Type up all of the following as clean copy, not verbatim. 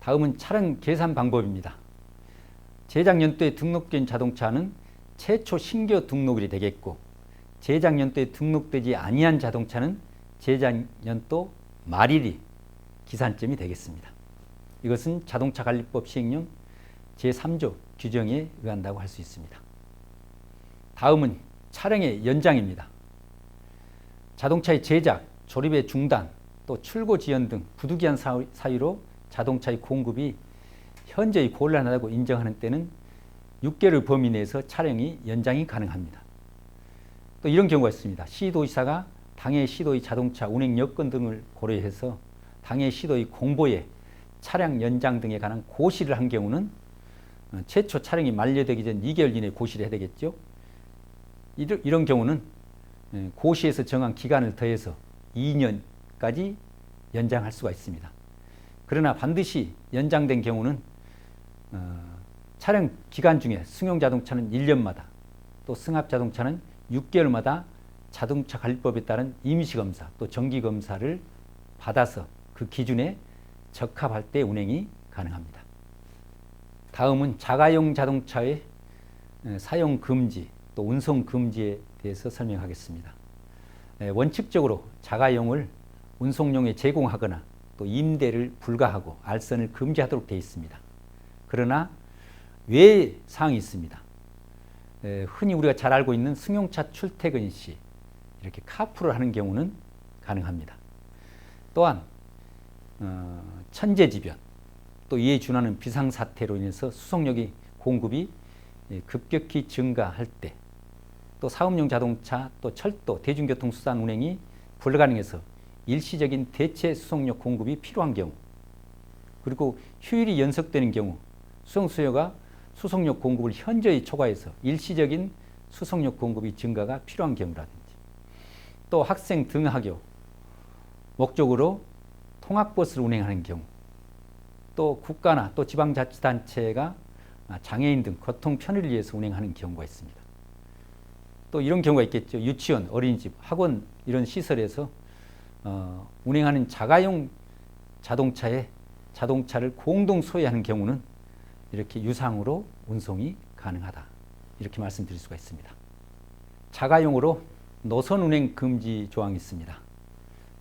다음은 차량 계산 방법입니다. 제작 연도에 등록된 자동차는 최초 신규 등록일이 되겠고, 제작 연도에 등록되지 아니한 자동차는 제작 연도 말일이 기산점이 되겠습니다. 이것은 자동차관리법 시행령 제3조 규정에 의한다고 할 수 있습니다. 다음은 차량의 연장입니다. 자동차의 제작, 조립의 중단, 또 출고 지연 등 부득이한 사유로 자동차의 공급이 현저히 곤란하다고 인정하는 때는 6개월 범위 내에서 차량이 연장이 가능합니다. 또 이런 경우가 있습니다. 시도지사가 당해 시도의 자동차 운행 여건 등을 고려해서 당해 시도의 공보에 차량 연장 등에 관한 고시를 한 경우는 최초 차량이 만료되기 전 2개월 이내에 고시를 해야 되겠죠. 이런 경우는 고시에서 정한 기간을 더해서 2년까지 연장할 수가 있습니다. 그러나 반드시 연장된 경우는 차량 기간 중에 승용자동차는 1년마다, 또 승합자동차는 6개월마다 자동차관리법에 따른 임시검사 또 정기검사를 받아서 그 기준에 적합할 때 운행이 가능합니다. 다음은 자가용 자동차의 사용 금지 또 운송 금지에 대해서 설명하겠습니다. 원칙적으로 자가용을 운송용에 제공하거나 또 임대를 불가하고 알선을 금지하도록 되어 있습니다. 그러나 외의 사항이 있습니다. 흔히 우리가 잘 알고 있는 승용차 출퇴근 시 이렇게 카풀을 하는 경우는 가능합니다. 또한 천재지변 또 이에 준하는 비상사태로 인해서 수송력이 공급이 급격히 증가할 때, 또 사업용 자동차 또 철도 대중교통수단 운행이 불가능해서 일시적인 대체 수송력 공급이 필요한 경우, 그리고 휴일이 연속되는 경우 수송 수요가 수송력 공급을 현저히 초과해서 일시적인 수송력 공급이 증가가 필요한 경우라든지, 또 학생 등하교 목적으로 통학버스를 운행하는 경우, 또 국가나 또 지방자치단체가 장애인 등 교통 편의를 위해서 운행하는 경우가 있습니다. 또 이런 경우가 있겠죠. 유치원, 어린이집, 학원 이런 시설에서 운행하는 자가용 자동차를 공동 소유하는 경우는 이렇게 유상으로 운송이 가능하다, 이렇게 말씀드릴 수가 있습니다. 자가용으로 노선 운행 금지 조항이 있습니다.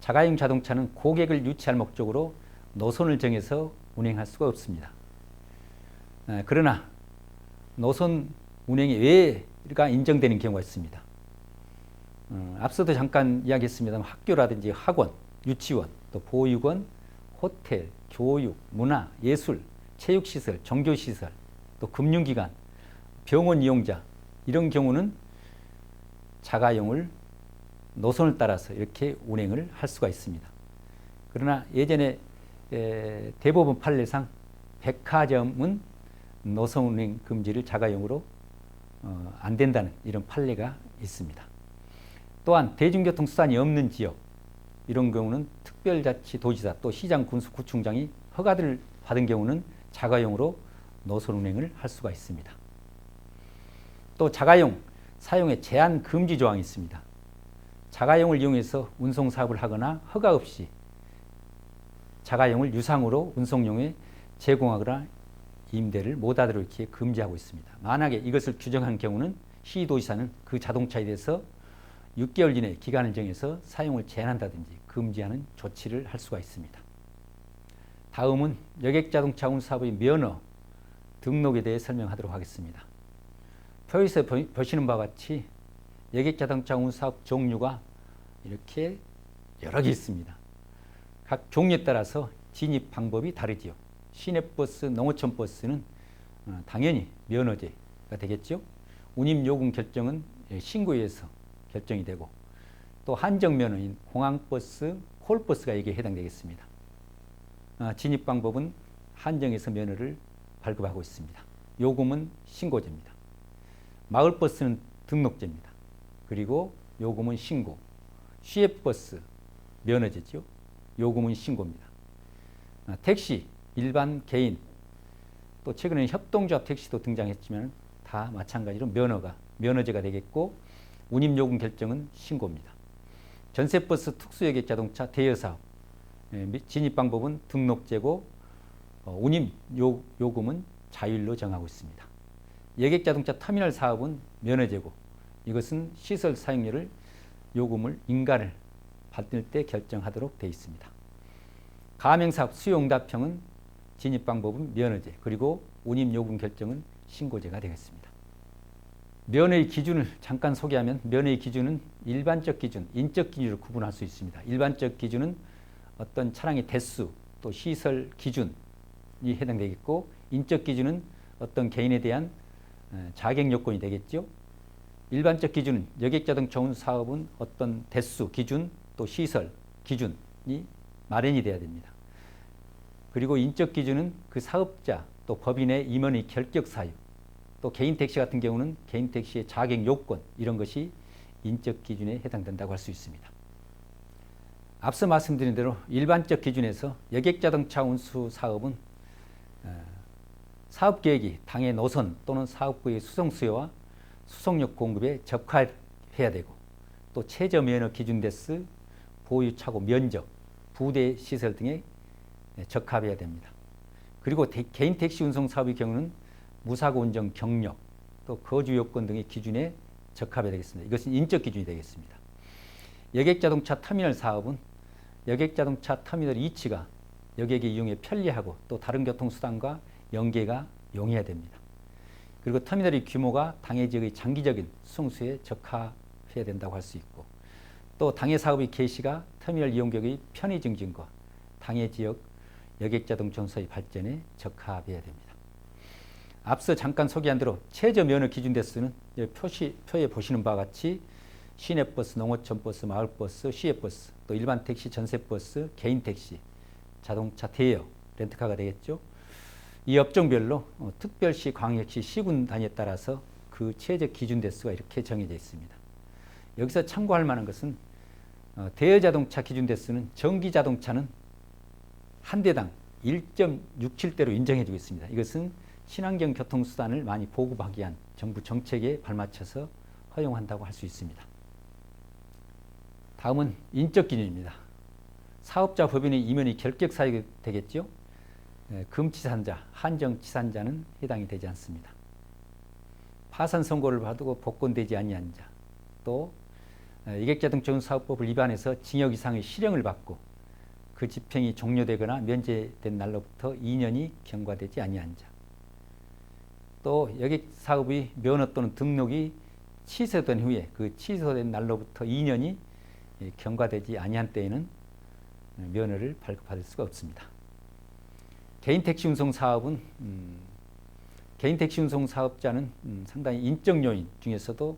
자가용 자동차는 고객을 유치할 목적으로 노선을 정해서 운행할 수가 없습니다. 그러나 노선 운행의 외가 인정되는 경우가 있습니다. 앞서도 잠깐 이야기했습니다만 학교라든지 학원, 유치원, 또 보육원, 호텔, 교육, 문화, 예술, 체육시설, 종교시설, 또 금융기관, 병원 이용자 이런 경우는 자가용을 노선을 따라서 이렇게 운행을 할 수가 있습니다. 그러나 예전에 대법원 판례상 백화점은 노선 운행 금지를 자가용으로 안 된다는 이런 판례가 있습니다. 또한 대중교통수단이 없는 지역, 이런 경우는 특별자치도지사 또 시장 군수구청장이 허가를 받은 경우는 자가용으로 노선 운행을 할 수가 있습니다. 또 자가용 사용에 제한 금지 조항이 있습니다. 자가용을 이용해서 운송 사업을 하거나 허가 없이 자가용을 유상으로 운송용에 제공하거나 임대를 못하도록 이렇게 금지하고 있습니다. 만약에 이것을 규정한 경우는 시도지사는 그 자동차에 대해서 6개월 이내 기간을 정해서 사용을 제한한다든지 금지하는 조치를 할 수가 있습니다. 다음은 여객자동차 운사업의 면허 등록에 대해 설명하도록 하겠습니다. 표에서 보시는 바와 같이 여객자동차 운사업 종류가 이렇게 여러 개 있습니다. 각 종류에 따라서 진입 방법이 다르지요. 시내버스, 농어촌버스는 당연히 면허제가 되겠죠. 운임요금 결정은 신고에 의해서 결정이 되고, 또 한정면허인 공항버스, 콜버스가 여기에 해당되겠습니다. 진입 방법은 한정에서 면허를 발급하고 있습니다. 요금은 신고제입니다. 마을버스는 등록제입니다. 그리고 요금은 신고. 시외버스 면허제죠. 요금은 신고입니다. 택시, 일반 개인, 또 최근에는 협동조합 택시도 등장했지만 다 마찬가지로 면허제가 되겠고, 운임요금 결정은 신고입니다. 전세버스, 특수여객자동차, 대여사업 진입 방법은 등록제고, 운임 요금은 자율로 정하고 있습니다. 여객자동차 터미널 사업은 면허제고 이것은 시설 사용료를 요금을 인가를 받을 때 결정하도록 되어 있습니다. 가맹사업 수요응답형은 진입방법은 면허제 그리고 운임요금 결정은 신고제가 되겠습니다. 면허의 기준을 잠깐 소개하면 면허의 기준은 일반적 기준, 인적 기준으로 구분할 수 있습니다. 일반적 기준은 어떤 차량의 대수 또 시설 기준이 해당되겠고 인적 기준은 어떤 개인에 대한 자격 요건이 되겠죠. 일반적 기준은 여객자동차 운수 사업은 어떤 대수 기준 또 시설 기준이 마련이 돼야 됩니다. 그리고 인적 기준은 그 사업자 또 법인의 임원의 결격 사유 또 개인 택시 같은 경우는 개인 택시의 자격 요건 이런 것이 인적 기준에 해당된다고 할 수 있습니다. 앞서 말씀드린 대로 일반적 기준에서 여객자동차 운수 사업은 사업계획이 당해 노선 또는 사업구의 수송 수요와 수송력 공급에 적합해야 되고 또 최저 면허 기준 대수, 보유 차고 면적, 부대 시설 등에 적합해야 됩니다. 그리고 개인 택시 운송 사업의 경우는 무사고 운전 경력, 또 거주 요건 등의 기준에 적합해야 되겠습니다. 이것은 인적 기준이 되겠습니다. 여객자동차 터미널 사업은 여객자동차 터미널 위치가 여객의 이용에 편리하고 또 다른 교통수단과 연계가 용이해야 됩니다. 그리고 터미널의 규모가 당해 지역의 장기적인 수송수에 적합해야 된다고 할 수 있고 또 당해 사업의 개시가 터미널 이용객의 편의 증진과 당해 지역 여객자동차 운수의 발전에 적합해야 됩니다. 앞서 잠깐 소개한 대로 최저 면허 기준 대수는 표에 보시는 바와 같이 시내버스, 농어촌버스, 마을버스, 시외버스, 또 일반 택시, 전세버스, 개인 택시, 자동차 대여, 렌트카가 되겠죠. 이 업종별로 특별시, 광역시, 시군 단위에 따라서 그 최저 기준 대수가 이렇게 정해져 있습니다. 여기서 참고할 만한 것은 대여자동차 기준 대수는 전기자동차는 한 대당 1.67대로 인정해주고 있습니다. 이것은 친환경 교통수단을 많이 보급하기 위한 정부 정책에 발맞춰서 허용한다고 할 수 있습니다. 다음은 인적 기준입니다. 사업자 법인의 임원이 결격 사유가 되겠죠. 금치산자, 한정치산자는 해당이 되지 않습니다. 파산 선고를 받고 복권되지 아니한 자, 또 여객자동차 운수사업법을 위반해서 징역 이상의 실형을 받고 그 집행이 종료되거나 면제된 날로부터 2년이 경과되지 아니한 자, 또 여객사업의 면허 또는 등록이 취소된 후에 그 취소된 날로부터 2년이 경과되지 아니한 때에는 면허를 발급받을 수가 없습니다. 개인 택시 운송 사업은 개인 택시 운송 사업자는 상당히 인적 요인 중에서도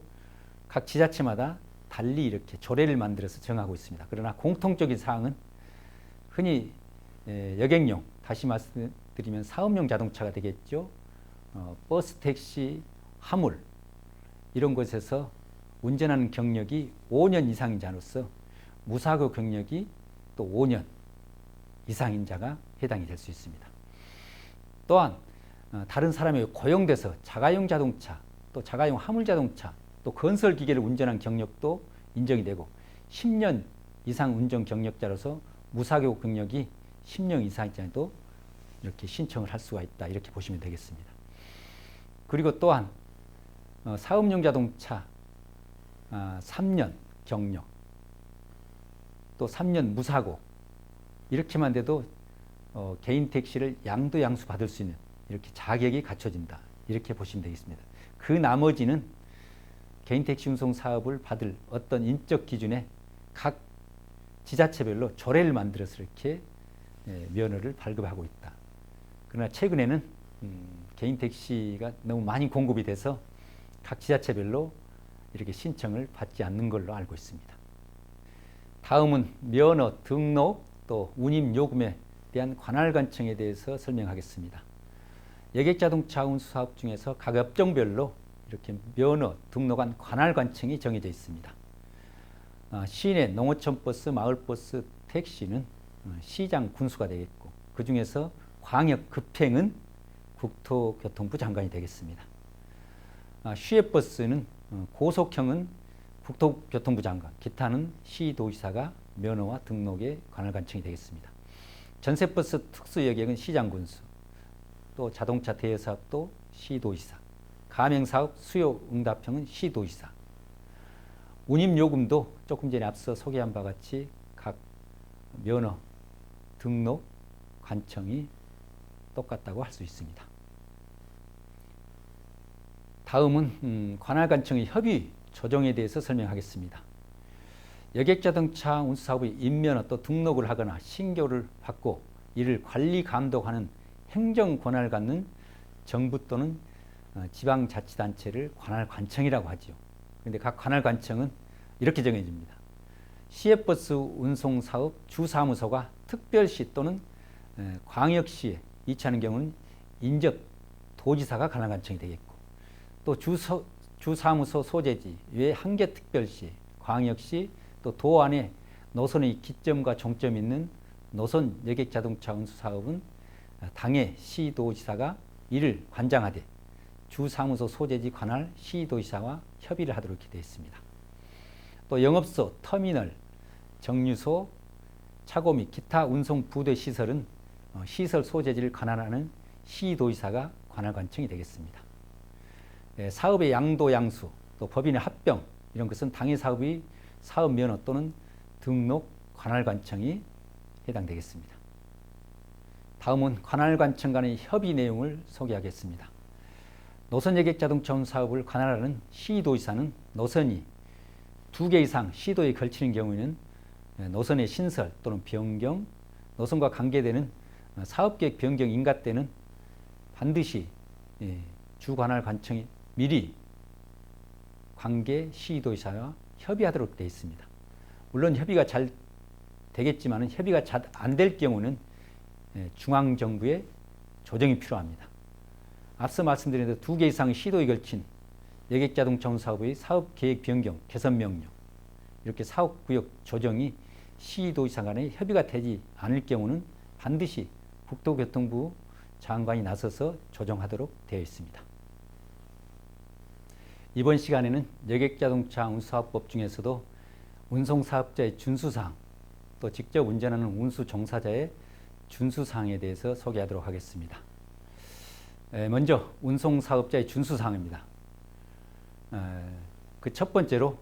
각 지자체마다 달리 이렇게 조례를 만들어서 정하고 있습니다. 그러나 공통적인 사항은 흔히 여객용, 다시 말씀드리면 사업용 자동차가 되겠죠. 버스, 택시, 화물 이런 곳에서 운전하는 경력이 5년 이상인 자로서 무사고 경력이 또 5년 이상인 자가 해당이 될 수 있습니다. 또한 다른 사람이 고용돼서 자가용 자동차, 또 자가용 화물 자동차, 또 건설 기계를 운전한 경력도 인정이 되고 10년 이상 운전 경력자로서 무사고 경력이 10년 이상자도 이렇게 신청을 할 수가 있다. 이렇게 보시면 되겠습니다. 그리고 또한 사업용 자동차 3년 경력, 또 3년 무사고 이렇게만 돼도 개인 택시를 양도양수 받을 수 있는 이렇게 자격이 갖춰진다. 이렇게 보시면 되겠습니다. 그 나머지는 개인 택시 운송 사업을 받을 어떤 인적 기준에 각 지자체별로 조례를 만들어서 이렇게 면허를 발급하고 있다. 그러나 최근에는 개인 택시가 너무 많이 공급이 돼서 각 지자체별로 이렇게 신청을 받지 않는 걸로 알고 있습니다. 다음은 면허, 등록, 또 운임 요금에 대한 관할 관청에 대해서 설명하겠습니다. 여객자동차 운수 사업 중에서 각 업종별로 이렇게 면허, 등록한 관할 관청이 정해져 있습니다. 시내 농어촌버스, 마을버스, 택시는 시장 군수가 되겠고 그 중에서 광역급행은 국토교통부 장관이 되겠습니다. 시외버스는 고속형은 국토교통부 장관, 기타는 시도지사가 면허와 등록의 관할 관청이 되겠습니다. 전세버스 특수여객은 시장군수, 또 자동차 대여사업도 시도지사, 가맹사업 수요응답형은 시도지사, 운임요금도 조금 전에 앞서 소개한 바와 같이 각 면허, 등록, 관청이 똑같다고 할 수 있습니다. 다음은 관할관청의 협의 조정에 대해서 설명하겠습니다. 여객자동차 운수사업의 인면허 또 등록을 하거나 신고를 받고 이를 관리 감독하는 행정권한을 갖는 정부 또는 지방자치단체를 관할관청이라고 하죠. 그런데 각 관할관청은 이렇게 정해집니다. 시외버스 운송사업 주사무소가 특별시 또는 광역시에 이치하는 경우는 인접도지사가 관할관청이 되겠고, 또 주사무소 소재지 외 한계특별시, 광역시, 또 도 안에 노선의 기점과 종점이 있는 노선 여객자동차 운수사업은 당해 시도지사가 이를 관장하되 주사무소 소재지 관할 시도지사와 협의를 하도록 이렇게 되어 있습니다. 또 영업소, 터미널, 정류소, 차고 및 기타 운송 부대 시설은 시설 소재지를 관할하는 시도지사가 관할관청이 되겠습니다. 사업의 양도 양수, 또 법인의 합병 이런 것은 당해 사업의 사업 면허 또는 등록 관할관청이 해당되겠습니다. 다음은 관할관청 간의 협의 내용을 소개하겠습니다. 노선여객자동차 운사업을 관할하는 시도지사는 노선이 2개 이상 시도에 걸치는 경우에는 노선의 신설 또는 변경, 노선과 관계되는 사업계획 변경 인가 때는 반드시 주관할관청이 미리 관계 시도지사와 협의하도록 되어 있습니다. 물론 협의가 잘 되겠지만 협의가 잘 안 될 경우는 중앙정부의 조정이 필요합니다. 앞서 말씀드린 대로 2개 이상의 시도에 걸친 여객자동차 운사업의 사업계획 변경, 개선 명령 이렇게 사업구역 조정이 시도지사 간에 협의가 되지 않을 경우는 반드시 국토교통부 장관이 나서서 조정하도록 되어 있습니다. 이번 시간에는 여객자동차 운수사업법 중에서도 운송사업자의 준수사항, 또 직접 운전하는 운수종사자의 준수사항에 대해서 소개하도록 하겠습니다. 먼저 운송사업자의 준수사항입니다. 그 첫 번째로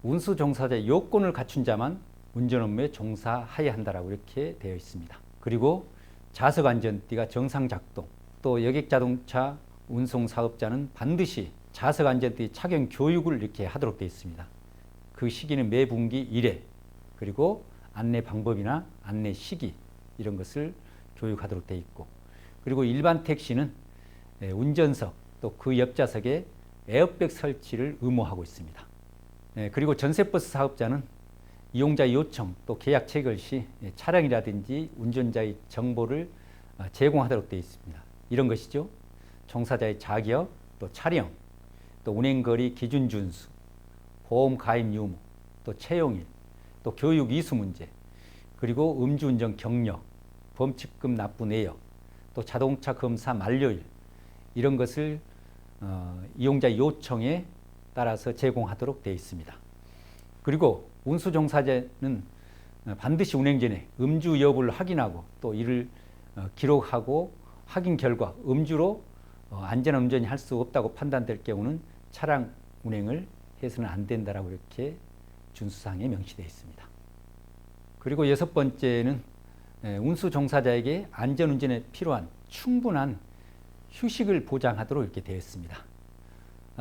운수종사자의 요건을 갖춘 자만 운전 업무에 종사해야 한다라고 이렇게 되어 있습니다. 그리고 자석안전띠가 정상 작동, 또 여객자동차 운송사업자는 반드시 자석안전띠 착용 교육을 이렇게 하도록 되어 있습니다. 그 시기는 매 분기 1회, 그리고 안내 방법이나 안내 시기 이런 것을 교육하도록 되어 있고, 그리고 일반 택시는 운전석 또 그 옆좌석에 에어백 설치를 의무화하고 있습니다. 그리고 전세버스 사업자는 이용자 요청 또 계약 체결 시 차량이라든지 운전자의 정보를 제공하도록 되어 있습니다. 이런 것이죠. 종사자의 자격, 또 차량, 또 운행거리 기준 준수, 보험 가입 유무, 또 채용일, 또 교육 이수 문제, 그리고 음주운전 경력, 범칙금 납부 내역, 또 자동차 검사 만료일 이런 것을 이용자 요청에 따라서 제공하도록 되어 있습니다. 그리고 운수종사자는 반드시 운행 전에 음주 여부를 확인하고 또 이를 기록하고 확인 결과 음주로 안전한 운전이 할 수 없다고 판단될 경우는 차량 운행을 해서는 안 된다라고 이렇게 준수사항에 명시되어 있습니다. 그리고 여섯 번째는 운수 종사자에게 안전운전에 필요한 충분한 휴식을 보장하도록 이렇게 되어 있습니다.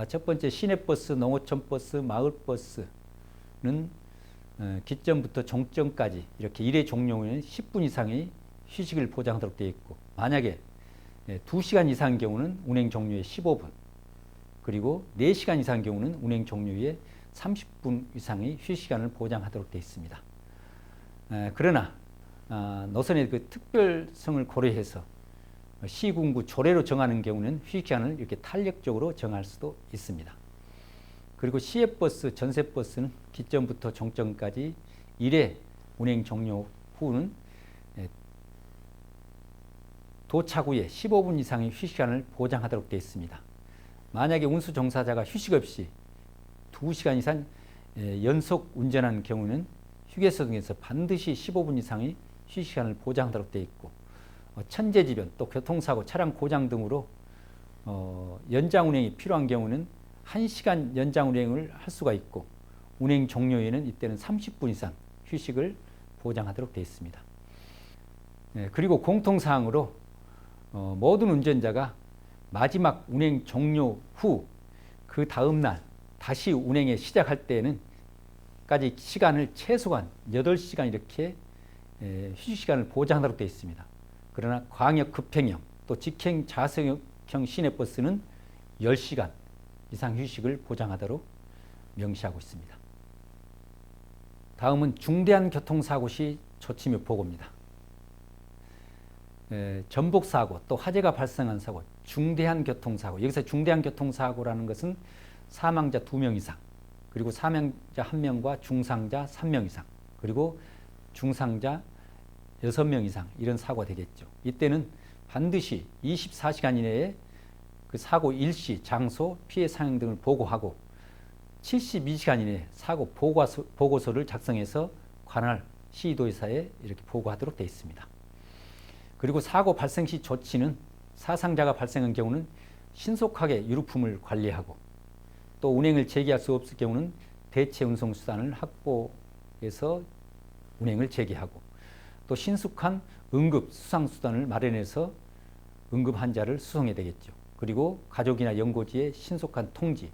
첫 번째 시내버스, 농어촌버스, 마을버스는 기점부터 종점까지 이렇게 일회 종료 후에는 10분 이상의 휴식을 보장하도록 되어 있고, 만약에 2시간 이상의 경우는 운행 종료 후에 15분, 그리고 4시간 이상의 경우는 운행 종료 후에 30분 이상의 휴식시간을 보장하도록 되어 있습니다. 그러나 노선의 그 특별성을 고려해서 시군구 조례로 정하는 경우는 휴식시간을 이렇게 탄력적으로 정할 수도 있습니다. 그리고 시외버스, 전세버스는 기점부터 종점까지 1회 운행 종료 후는 도착 후에 15분 이상의 휴식시간을 보장하도록 되어 있습니다. 만약에 운수 종사자가 휴식 없이 2시간 이상 연속 운전하는 경우는 휴게소 등에서 반드시 15분 이상의 휴식시간을 보장하도록 되어 있고, 천재지변, 또 교통사고, 차량 고장 등으로 연장 운행이 필요한 경우는 1시간 연장 운행을 할 수가 있고, 운행 종료에는 이때는 30분 이상 휴식을 보장하도록 되어 있습니다. 그리고 공통사항으로 모든 운전자가 마지막 운행 종료 후 그 다음날 다시 운행에 시작할 때는 까지 시간을 최소한 8시간 이렇게 휴식 시간을 보장하도록 되어 있습니다. 그러나 광역 급행형 또 직행 좌석형 시내버스는 10시간 이상 휴식을 보장하도록 명시하고 있습니다. 다음은 중대한 교통사고 시 조치 및 보고입니다. 전복사고, 또 화재가 발생한 사고, 중대한 교통사고. 여기서 중대한 교통사고라는 것은 사망자 2명 이상, 그리고 사망자 1명과 중상자 3명 이상, 그리고 중상자 6명 이상, 이런 사고가 되겠죠. 이때는 반드시 24시간 이내에 그 사고 일시, 장소, 피해 상황 등을 보고하고 72시간 이내에 사고 보고서를 작성해서 관할 시도의사에 이렇게 보고하도록 되어 있습니다. 그리고 사고 발생 시 조치는 사상자가 발생한 경우는 신속하게 유류품을 관리하고, 또 운행을 재개할 수 없을 경우는 대체 운송 수단을 확보해서 운행을 재개하고, 또 신속한 응급 수상 수단을 마련해서 응급 환자를 수송해야 되겠죠. 그리고 가족이나 연고지의 신속한 통지,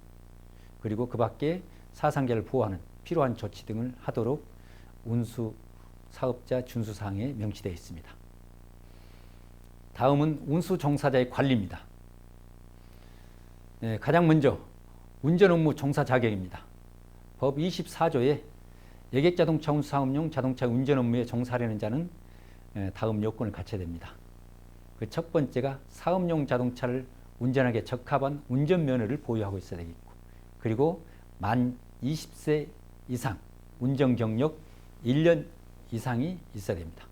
그리고 그 밖에 사상자를 보호하는 필요한 조치 등을 하도록 운수 사업자 준수 사항에 명시되어 있습니다. 다음은 운수 종사자의 관리입니다. 가장 먼저 운전 업무 종사 자격입니다. 법 24조에 여객자동차 운수사업용 자동차 운전 업무에 종사하려는 자는 다음 요건을 갖춰야 됩니다. 그 첫 번째가 사업용 자동차를 운전하기에 적합한 운전면허를 보유하고 있어야 되겠고, 그리고 만 20세 이상 운전 경력 1년 이상이 있어야 됩니다.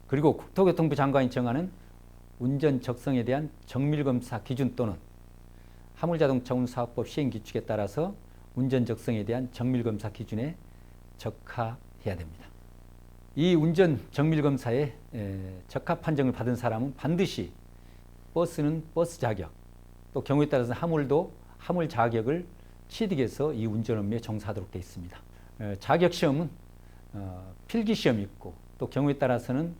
그리고 국토교통부 장관이 정하는 운전 적성에 대한 정밀검사 기준 또는 화물자동차 운수사업법 시행규칙에 따라서 운전 적성에 대한 정밀검사 기준에 적합해야 됩니다. 이 운전 정밀검사에 적합 판정을 받은 사람은 반드시 버스는 버스 자격, 또 경우에 따라서 화물도 화물 자격을 취득해서 이 운전 업무에 종사하도록 되어 있습니다. 자격시험은 필기시험이 있고, 또 경우에 따라서는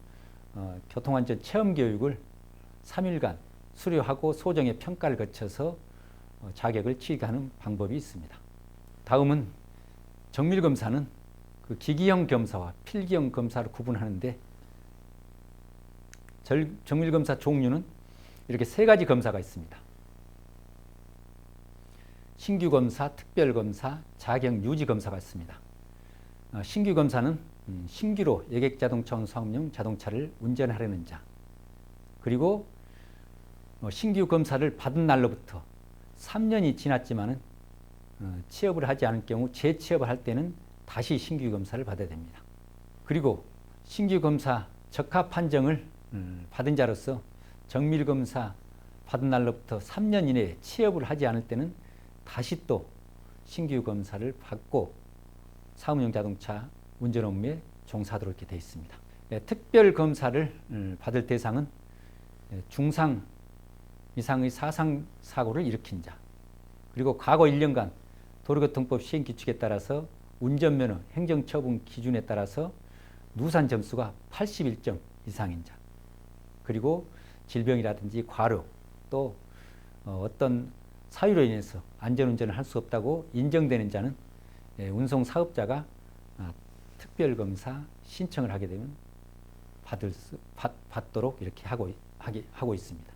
교통안전 체험교육을 3일간 수료하고 소정의 평가를 거쳐서 자격을 취득하는 방법이 있습니다. 다음은 정밀검사는 그 기기형 검사와 필기형 검사를 구분하는데, 정밀검사 종류는 이렇게 3가지 검사가 있습니다. 신규검사, 특별검사, 자격유지검사가 있습니다. 신규검사는 신규로 여객자동차 운수사업용 자동차를 운전하려는 자, 그리고 신규 검사를 받은 날로부터 3년이 지났지만은 취업을 하지 않을 경우 재취업을 할 때는 다시 신규 검사를 받아야 됩니다. 그리고 신규 검사 적합 판정을 받은 자로서 정밀 검사 받은 날로부터 3년 이내에 취업을 하지 않을 때는 다시 또 신규 검사를 받고 사업용 자동차 운전 업무에 종사하도록 이렇게 되어 있습니다. 특별 검사를 받을 대상은 중상 이상의 사상 사고를 일으킨 자, 그리고 과거 1년간 도로교통법 시행규칙에 따라서 운전면허 행정처분 기준에 따라서 누산 점수가 81점 이상인 자, 그리고 질병이라든지 과로, 또 어떤 사유로 인해서 안전운전을 할 수 없다고 인정되는 자는 운송사업자가 특별검사 신청을 하게 되면 받도록 이렇게 하고 있습니다.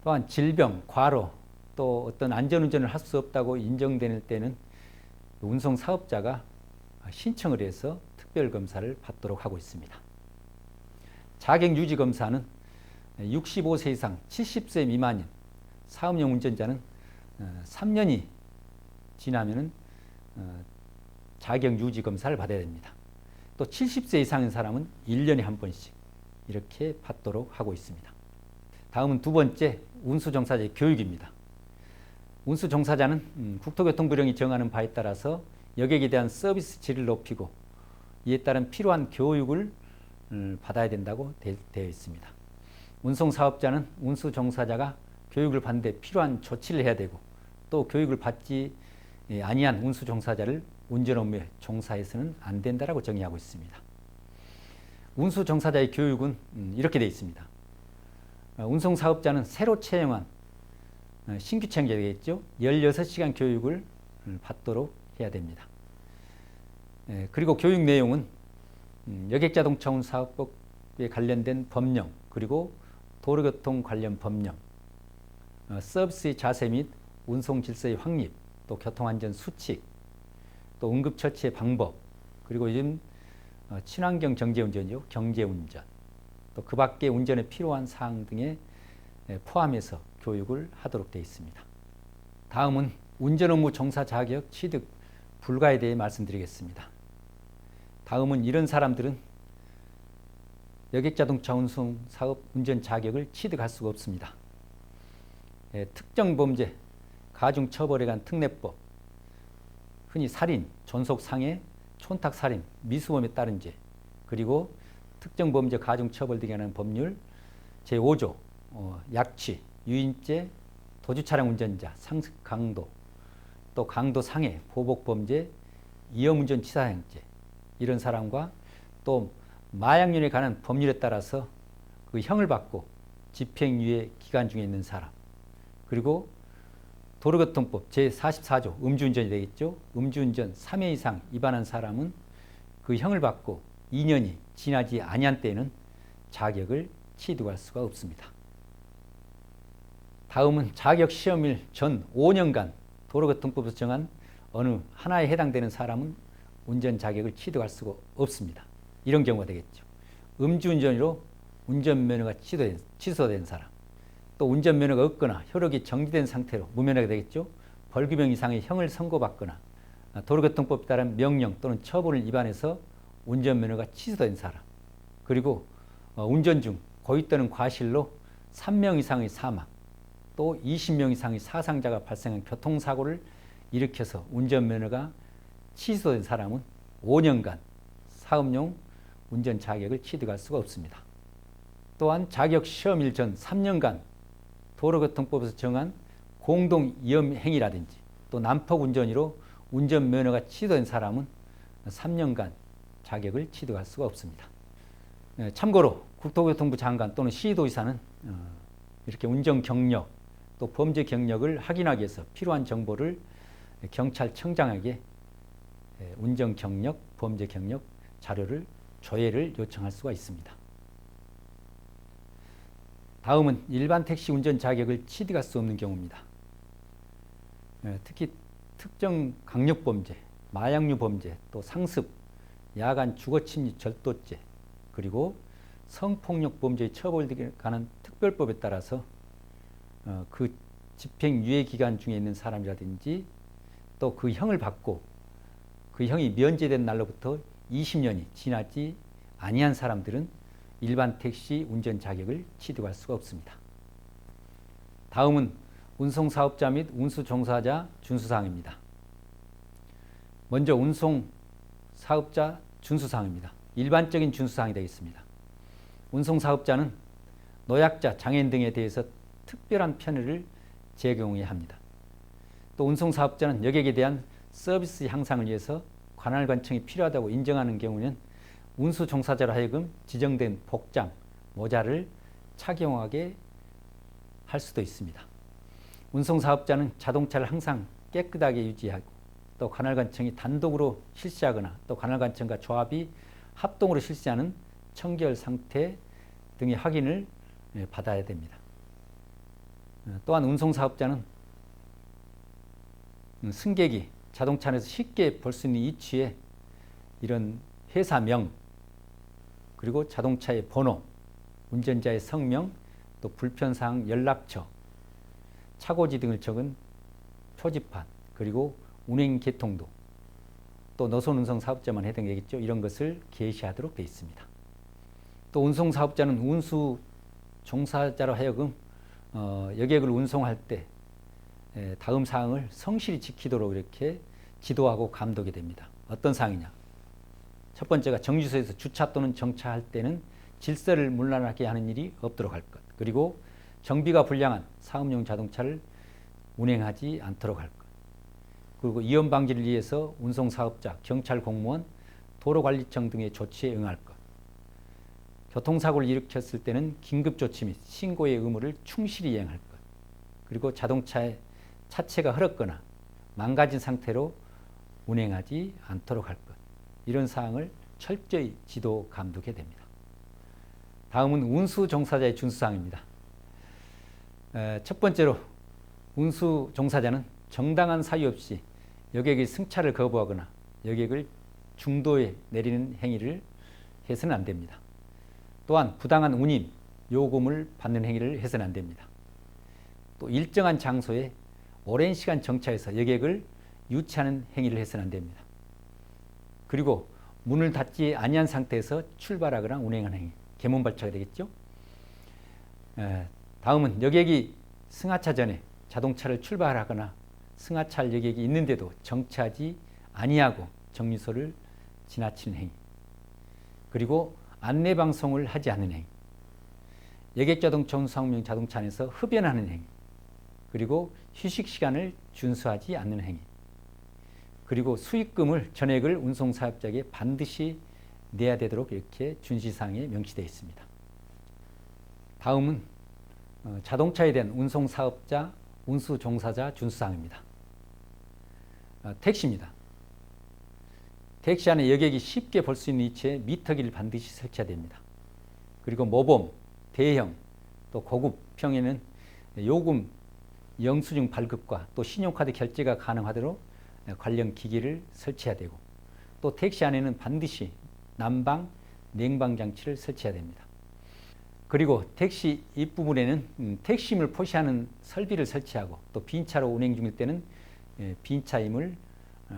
또한 질병, 과로, 또 어떤 안전운전을 할 수 없다고 인정되는 때는 운송사업자가 신청을 해서 특별검사를 받도록 하고 있습니다. 자격유지검사는 65세 이상 70세 미만인 사업용 운전자는 3년이 지나면 자격유지검사를 받아야 됩니다. 또 70세 이상인 사람은 1년에 한 번씩 이렇게 받도록 하고 있습니다. 다음은 두 번째, 운수종사자의 교육입니다. 운수종사자는 국토교통부령이 정하는 바에 따라서 여객에 대한 서비스 질을 높이고 이에 따른 필요한 교육을 받아야 된다고 되어 있습니다. 운송사업자는 운수 종사자가 교육을 받는데 필요한 조치를 해야 되고, 또 교육을 받지 아니한 운수 종사자를 운전 업무에 종사해서는 안 된다라고 정의하고 있습니다. 운수 종사자의 교육은 이렇게 되어 있습니다. 운송사업자는 새로 채용한 신규 채용자가 되겠죠. 16시간 교육을 받도록 해야 됩니다. 그리고 교육 내용은 여객자동차운사업법에 관련된 법령, 그리고 도로교통 관련 법령, 서비스의 자세 및 운송 질서의 확립, 또 교통안전 수칙, 또 응급처치의 방법, 그리고 요즘 친환경 정제운전이죠. 경제운전, 또 그 밖에 운전에 필요한 사항 등에 포함해서 교육을 하도록 되어 있습니다. 다음은 운전 업무 종사 자격 취득 불가에 대해 말씀드리겠습니다. 다음은 이런 사람들은 여객자동차 운송 사업 운전 자격을 취득할 수가 없습니다. 특정 범죄, 가중처벌에 관한 특례법, 흔히 살인, 존속상해, 촌탁살인, 미수범에 따른 죄, 그리고 특정 범죄 가중처벌 등에 관한 법률 제5조, 약취, 유인죄, 도주차량 운전자, 상습 강도, 또 강도 상해, 보복범죄, 위험운전 치사행죄, 이런 사람과 또 마약륜에 관한 법률에 따라서 그 형을 받고 집행유예 기간 중에 있는 사람, 그리고 도로교통법 제44조 음주운전이 되겠죠. 음주운전 3회 이상 위반한 사람은 그 형을 받고 2년이 지나지 아니한 때에는 자격을 취득할 수가 없습니다. 다음은 자격시험일 전 5년간 도로교통법에서 정한 어느 하나에 해당되는 사람은 운전 자격을 취득할 수가 없습니다. 이런 경우가 되겠죠. 음주운전으로 운전면허가 취소된 사람, 또 운전면허가 없거나 효력이 정지된 상태로 무면허가 되겠죠. 벌금형 이상의 형을 선고받거나 도로교통법에 따른 명령 또는 처분을 위반해서 운전면허가 취소된 사람, 그리고 운전 중 고의 또는 과실로 3명 이상의 사망, 또 20명 이상의 사상자가 발생한 교통사고를 일으켜서 운전면허가 취소된 사람은 5년간 사업용 운전 자격을 취득할 수가 없습니다. 또한 자격시험일 전 3년간 도로교통법에서 정한 공동위험행위라든지 또 난폭운전으로 운전면허가 취소된 사람은 3년간 자격을 취득할 수가 없습니다. 참고로 국토교통부 장관 또는 시도의사는 이렇게 운전 경력 또 범죄 경력을 확인하기 위해서 필요한 정보를 경찰청장에게 운전 경력, 범죄 경력 자료를 조회를 요청할 수가 있습니다. 다음은 일반 택시 운전 자격을 취득할 수 없는 경우입니다. 특히 특정 강력범죄, 마약류 범죄, 또 상습, 야간 주거침입 절도죄, 그리고 성폭력 범죄의 처벌 등에 관한 특별법에 따라서 그 집행유예 기간 중에 있는 사람이라든지 또 그 형을 받고 그 형이 면제된 날로부터 20년이 지나지 아니한 사람들은 일반 택시 운전 자격을 취득할 수가 없습니다. 다음은 운송사업자 및 운수종사자 준수사항입니다. 먼저 운송사업자 준수사항입니다. 일반적인 준수사항이 되겠습니다. 운송사업자는 노약자, 장애인 등에 대해서 특별한 편의를 제공해야 합니다. 또 운송사업자는 여객에 대한 서비스 향상을 위해서 관할관청이 필요하다고 인정하는 경우는 운수 종사자로 하여금 지정된 복장, 모자를 착용하게 할 수도 있습니다. 운송사업자는 자동차를 항상 깨끗하게 유지하고 또 관할관청이 단독으로 실시하거나 또 관할관청과 조합이 합동으로 실시하는 청결 상태 등의 확인을 받아야 됩니다. 또한 운송사업자는 승객이 자동차 안에서 쉽게 볼 수 있는 위치에 이런 회사명, 그리고 자동차의 번호, 운전자의 성명, 또 불편사항 연락처, 차고지 등을 적은 표지판, 그리고 운행 개통도, 또 노선 운송 사업자만 해당되겠죠. 이런 것을 게시하도록 되어 있습니다. 또 운송 사업자는 운수 종사자로 하여금 여객을 운송할 때 다음 사항을 성실히 지키도록 이렇게 지도하고 감독이 됩니다. 어떤 사항이냐? 첫 번째가 정류소에서 주차 또는 정차할 때는 질서를 문란하게 하는 일이 없도록 할 것. 그리고 정비가 불량한 사업용 자동차를 운행하지 않도록 할 것. 그리고 위험 방지를 위해서 운송사업자, 경찰 공무원, 도로관리청 등의 조치에 응할 것. 교통사고를 일으켰을 때는 긴급조치 및 신고의 의무를 충실히 이행할 것. 그리고 자동차의 차체가 흘렀거나 망가진 상태로 운행하지 않도록 할 것. 이런 사항을 철저히 지도 감독해야 됩니다. 다음은 운수 종사자의 준수사항입니다. 첫 번째로 운수 종사자는 정당한 사유 없이 여객의 승차를 거부하거나 여객을 중도에 내리는 행위를 해서는 안 됩니다. 또한 부당한 운임, 요금을 받는 행위를 해서는 안 됩니다. 또 일정한 장소에 오랜 시간 정차해서 여객을 유치하는 행위를 해서는 안 됩니다. 그리고 문을 닫지 아니한 상태에서 출발하거나 운행하는 행위, 계문발차가 되겠죠. 다음은 여객이 승하차 전에 자동차를 출발하거나 승하차할 여객이 있는데도 정차하지 아니하고 정류소를 지나치는 행위, 그리고 안내방송을 하지 않는 행위, 여객자동차 운수사업용 자동차 안에서 흡연하는 행위, 그리고 휴식시간을 준수하지 않는 행위, 그리고 수익금을 전액을 운송사업자에게 반드시 내야 되도록 이렇게 준시사항에 명시되어 있습니다. 다음은 자동차에 대한 운송사업자, 운수종사자 준수사항입니다. 택시입니다. 택시 안에 여객이 쉽게 볼 수 있는 위치에 미터기를 반드시 설치해야 됩니다. 그리고 모범, 대형, 또 고급형에는 요금 영수증 발급과 또 신용카드 결제가 가능하도록 관련 기기를 설치해야 되고, 또 택시 안에는 반드시 난방, 냉방 장치를 설치해야 됩니다. 그리고 택시 입부분에는 택시임을 표시하는 설비를 설치하고, 또 빈차로 운행 중일 때는 빈차임을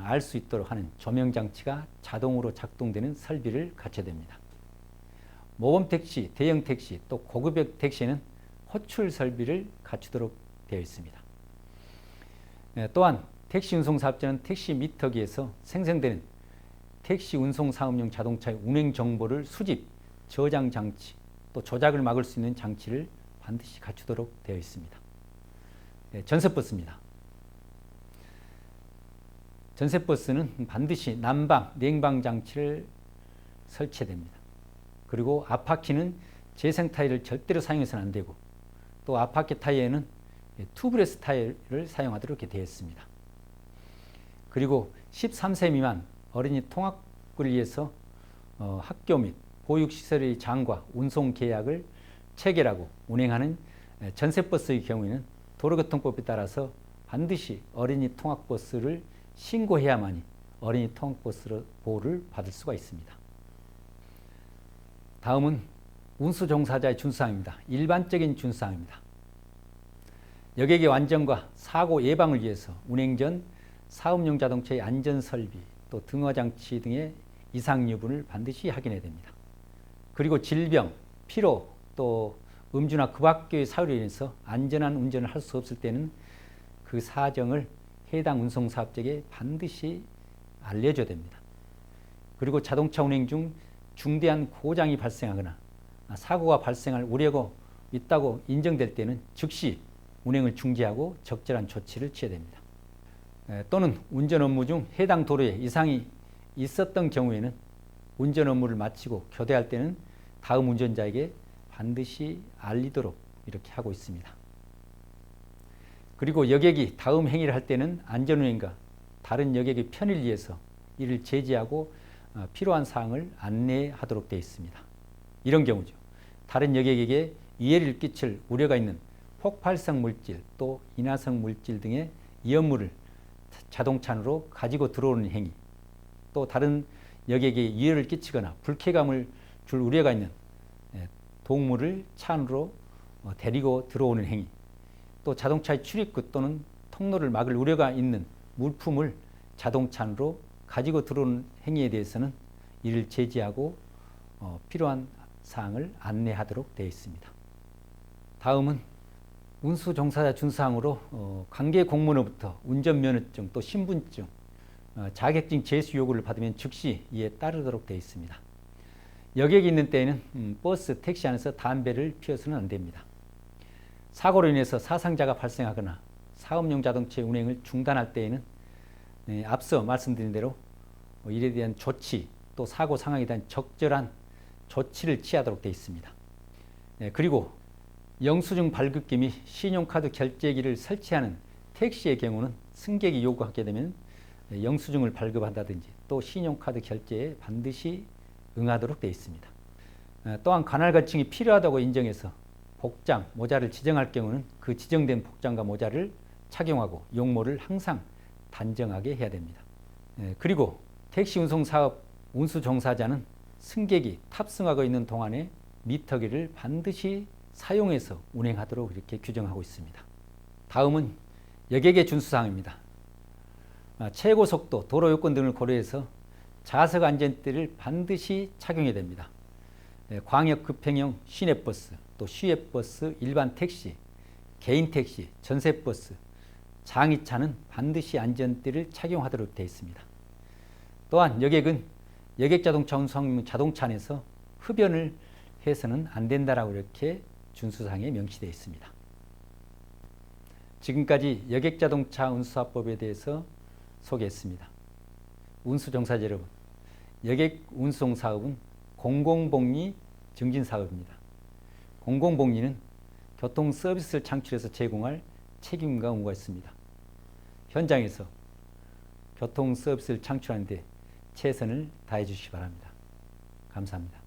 알 수 있도록 하는 조명 장치가 자동으로 작동되는 설비를 갖춰야 됩니다. 모범 택시, 대형 택시, 또 고급형 택시에는 호출 설비를 갖추도록 되어 있습니다. 또한 택시 운송 사업자는 택시 미터기에서 생성되는 택시 운송 사업용 자동차의 운행 정보를 수집, 저장 장치, 또 조작을 막을 수 있는 장치를 반드시 갖추도록 되어 있습니다. 전세버스입니다. 전세버스는 반드시 난방, 냉방 장치를 설치해야 됩니다. 그리고 앞바퀴는 재생 타이어를 절대로 사용해서는 안 되고, 또 앞바퀴 타이어에는 투브레스 타이어를 사용하도록 되어 있습니다. 그리고 13세 미만 어린이 통학을 위해서 학교 및 보육시설의 장과 운송 계약을 체결하고 운행하는 전세버스의 경우에는 도로교통법에 따라서 반드시 어린이 통학버스를 신고해야만이 어린이 통학버스 보호를 받을 수가 있습니다. 다음은 운수종사자의 준수사항입니다. 일반적인 준수사항입니다. 여객의 안전과 사고 예방을 위해서 운행 전 사업용 자동차의 안전설비, 또 등화장치 등의 이상 여부를 반드시 확인해야 됩니다. 그리고 질병, 피로, 또 음주나 그 밖의 사유로 인해서 안전한 운전을 할 수 없을 때는 그 사정을 해당 운송사업자에게 반드시 알려줘야 됩니다. 그리고 자동차 운행 중 중대한 고장이 발생하거나 사고가 발생할 우려가 있다고 인정될 때는 즉시 운행을 중지하고 적절한 조치를 취해야 됩니다. 또는 운전 업무 중 해당 도로에 이상이 있었던 경우에는 운전 업무를 마치고 교대할 때는 다음 운전자에게 반드시 알리도록 이렇게 하고 있습니다. 그리고 여객이 다음 행위를 할 때는 안전운행과 다른 여객의 편의를 위해서 이를 제지하고 필요한 사항을 안내하도록 되어 있습니다. 이런 경우죠. 다른 여객에게 위해를 끼칠 우려가 있는 폭발성 물질, 또 인화성 물질 등의 위험물을 자동차 안으로 가지고 들어오는 행위, 또 다른 여객에게 위해를 끼치거나 불쾌감을 줄 우려가 있는 동물을 차 안으로 데리고 들어오는 행위, 또 자동차의 출입구 또는 통로를 막을 우려가 있는 물품을 자동차 안으로 가지고 들어오는 행위에 대해서는 이를 제지하고 필요한 사항을 안내하도록 되어 있습니다. 다음은 운수종사자 준수사항으로 관계 공무원으로부터 운전면허증 또 신분증, 자격증 제수 요구를 받으면 즉시 이에 따르도록 되어 있습니다. 여객이 있는 때에는 버스, 택시 안에서 담배를 피워서는 안 됩니다. 사고로 인해서 사상자가 발생하거나 사업용 자동차 운행을 중단할 때에는 앞서 말씀드린 대로 이에 대한 조치, 또 사고 상황에 대한 적절한 조치를 취하도록 되어 있습니다. 그리고 영수증 발급기 및 신용카드 결제기를 설치하는 택시의 경우는 승객이 요구하게 되면 영수증을 발급한다든지 또 신용카드 결제에 반드시 응하도록 되어 있습니다. 또한 관할거층이 필요하다고 인정해서 복장, 모자를 지정할 경우는 그 지정된 복장과 모자를 착용하고 용모를 항상 단정하게 해야 됩니다. 그리고 택시 운송 사업 운수 종사자는 승객이 탑승하고 있는 동안에 미터기를 반드시 사용해서 운행하도록 이렇게 규정하고 있습니다. 다음은 여객의 준수사항입니다. 최고 속도, 도로 요건 등을 고려해서 좌석 안전띠를 반드시 착용해야 됩니다. 광역 급행형 시내버스, 또 시외버스, 일반 택시, 개인 택시, 전세버스, 장의차는 반드시 안전띠를 착용하도록 되어 있습니다. 또한 여객은 여객자동차 운송 자동차 안에서 흡연을 해서는 안 된다라고 이렇게 준수사항에 명시되어 있습니다. 지금까지 여객자동차 운수사법에 대해서 소개했습니다. 운수종사자 여러분, 여객 운송 사업은 공공복리 증진 사업입니다. 공공복리는 교통 서비스를 창출해서 제공할 책임과 의무가 있습니다. 현장에서 교통 서비스를 창출하는 데 최선을 다해 주시기 바랍니다. 감사합니다.